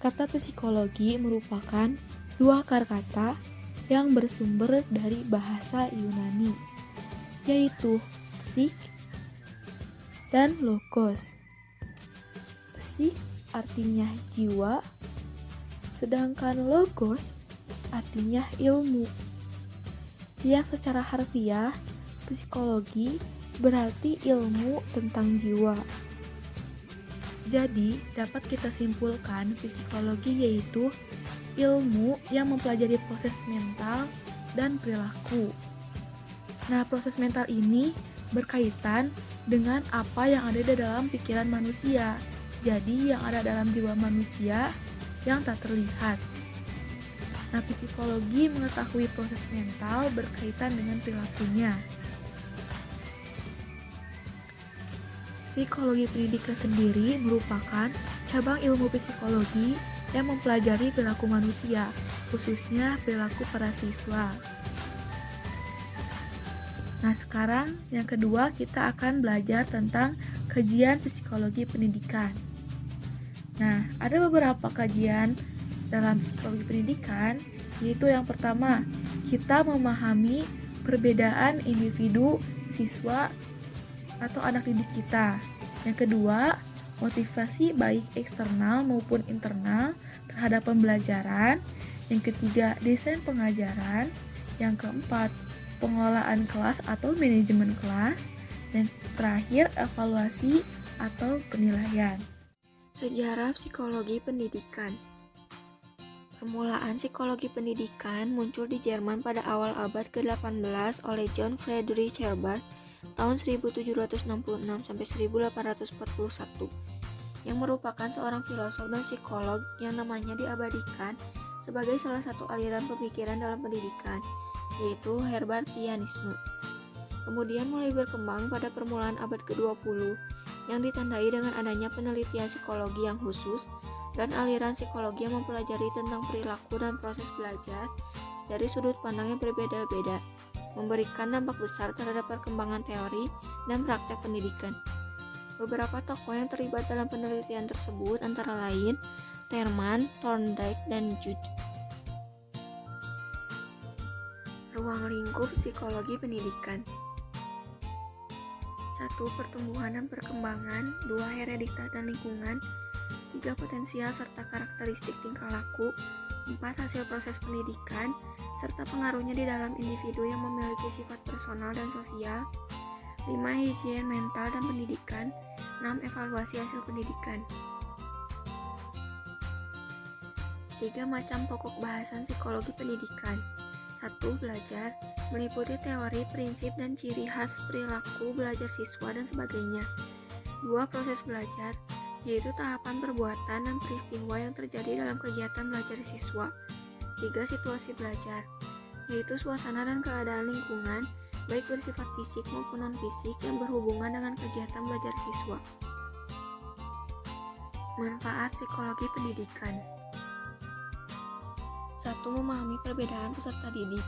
Kata psikologi merupakan dua akar kata yang bersumber dari bahasa Yunani, yaitu psik dan logos. Psik artinya jiwa, sedangkan logos artinya ilmu. Yang secara harfiah, psikologi berarti ilmu tentang jiwa. Jadi, dapat kita simpulkan psikologi yaitu ilmu yang mempelajari proses mental dan perilaku. Nah, proses mental ini berkaitan dengan apa yang ada di dalam pikiran manusia. Jadi, yang ada dalam jiwa manusia yang tak terlihat. Nah, psikologi mengetahui proses mental berkaitan dengan perilakunya. Psikologi pendidikan sendiri merupakan cabang ilmu psikologi yang mempelajari perilaku manusia, khususnya perilaku para siswa. Nah, sekarang yang kedua kita akan belajar tentang kajian psikologi pendidikan. Nah, ada beberapa kajian dalam psikologi pendidikan, yaitu yang pertama, kita memahami perbedaan individu, siswa, atau anak didik kita. Yang kedua, motivasi baik eksternal maupun internal terhadap pembelajaran. Yang ketiga, desain pengajaran. Yang keempat, pengelolaan kelas atau manajemen kelas. Dan terakhir, evaluasi atau penilaian. Sejarah psikologi pendidikan. Permulaan psikologi pendidikan muncul di Jerman pada awal abad ke-18 oleh John Friedrich Herbart tahun 1766 sampai 1841, yang merupakan seorang filosof dan psikolog yang namanya diabadikan sebagai salah satu aliran pemikiran dalam pendidikan, yaitu Herbartianisme. Kemudian mulai berkembang pada permulaan abad ke-20 yang ditandai dengan adanya penelitian psikologi yang khusus dan aliran psikologi yang mempelajari tentang perilaku dan proses belajar dari sudut pandang yang berbeda-beda, memberikan dampak besar terhadap perkembangan teori dan praktek pendidikan. Beberapa tokoh yang terlibat dalam penelitian tersebut antara lain Terman, Thorndike, dan Judd. Ruang lingkup psikologi pendidikan. 1. Pertumbuhan dan perkembangan. 2. Hereditas dan lingkungan. 3. Potensial serta karakteristik tingkah laku. 4. Hasil proses pendidikan serta pengaruhnya di dalam individu yang memiliki sifat personal dan sosial. 5. Higien mental dan pendidikan. 6. Evaluasi hasil pendidikan. 3 macam pokok bahasan psikologi pendidikan. 1. Belajar, meliputi teori, prinsip, dan ciri khas perilaku belajar siswa dan sebagainya. 2. Proses belajar, yaitu tahapan perbuatan dan peristiwa yang terjadi dalam kegiatan belajar siswa. 3. Situasi belajar, yaitu suasana dan keadaan lingkungan, baik bersifat fisik maupun non-fisik yang berhubungan dengan kegiatan belajar siswa. Manfaat psikologi pendidikan. 1. Memahami perbedaan peserta didik.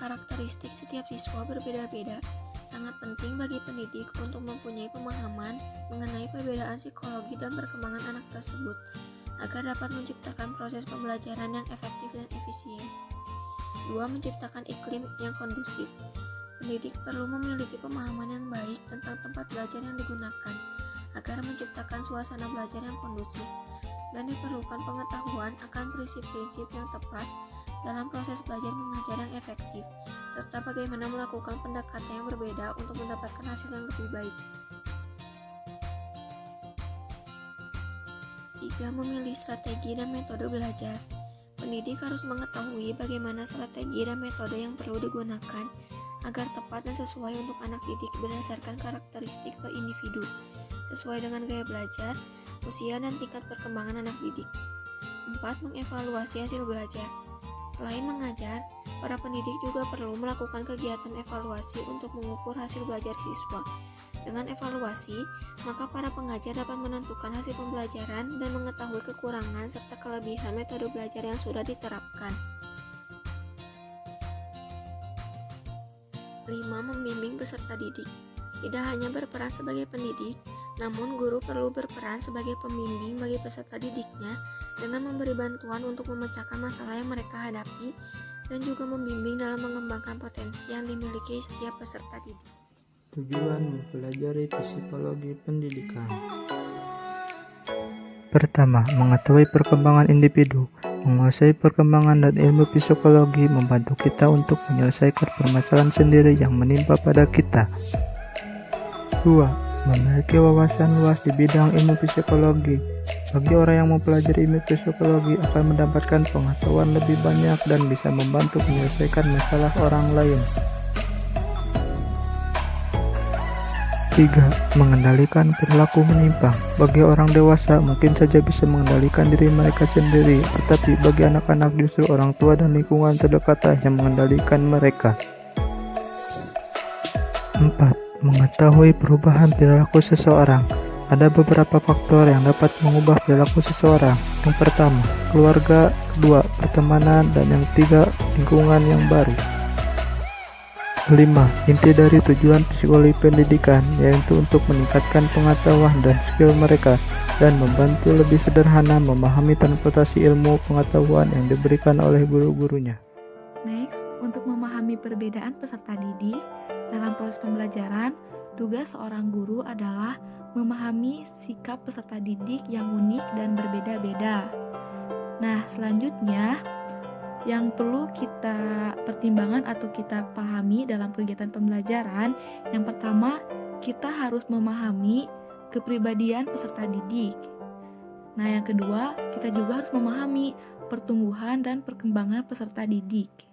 Karakteristik setiap siswa berbeda-beda. Sangat penting bagi pendidik untuk mempunyai pemahaman mengenai perbedaan psikologi dan perkembangan anak tersebut, agar dapat menciptakan proses pembelajaran yang efektif dan efisien. 2. Menciptakan iklim yang kondusif. Pendidik perlu memiliki pemahaman yang baik tentang tempat belajar yang digunakan, agar menciptakan suasana belajar yang kondusif, dan diperlukan pengetahuan akan prinsip-prinsip yang tepat dalam proses belajar mengajar yang efektif, serta bagaimana melakukan pendekatan yang berbeda untuk mendapatkan hasil yang lebih baik. 3. Memilih strategi dan metode belajar. Pendidik harus mengetahui bagaimana strategi dan metode yang perlu digunakan agar tepat dan sesuai untuk anak didik berdasarkan karakteristik per individu, sesuai dengan gaya belajar, usia, dan tingkat perkembangan anak didik. 4. Mengevaluasi hasil belajar. Selain mengajar, para pendidik juga perlu melakukan kegiatan evaluasi untuk mengukur hasil belajar siswa. Dengan evaluasi, maka para pengajar dapat menentukan hasil pembelajaran dan mengetahui kekurangan serta kelebihan metode belajar yang sudah diterapkan. 5. Membimbing peserta didik. Tidak hanya berperan sebagai pendidik, Namun, guru perlu berperan sebagai pembimbing bagi peserta didiknya dengan memberi bantuan untuk memecahkan masalah yang mereka hadapi dan juga membimbing dalam mengembangkan potensi yang dimiliki setiap peserta didik. Tujuan mempelajari psikologi pendidikan. Pertama, mengetahui perkembangan individu. Menguasai perkembangan dan ilmu psikologi membantu kita untuk menyelesaikan permasalahan sendiri yang menimpa pada kita. 2. Memiliki wawasan luas di bidang ilmu psikologi. Bagi orang yang mempelajari ilmu psikologi akan mendapatkan pengetahuan lebih banyak dan bisa membantu menyelesaikan masalah orang lain. 3. Mengendalikan perilaku menyimpang. Bagi orang dewasa mungkin saja bisa mengendalikan diri mereka sendiri, tetapi bagi anak-anak justru orang tua dan lingkungan terdekat yang mengendalikan mereka. 4. Mengetahui perubahan perilaku seseorang. Ada beberapa faktor yang dapat mengubah perilaku seseorang. Yang pertama, keluarga, kedua, pertemanan, dan yang ketiga, lingkungan yang baru. 5. Inti dari tujuan psikologi pendidikan yaitu untuk meningkatkan pengetahuan dan skill mereka dan membantu lebih sederhana memahami transportasi ilmu pengetahuan yang diberikan oleh guru-gurunya. Next, untuk memahami perbedaan peserta didik dalam proses pembelajaran, tugas seorang guru adalah memahami sikap peserta didik yang unik dan berbeda-beda. Nah, selanjutnya yang perlu kita pertimbangkan atau kita pahami dalam kegiatan pembelajaran, yang pertama, kita harus memahami kepribadian peserta didik. Nah, yang kedua, kita juga harus memahami pertumbuhan dan perkembangan peserta didik.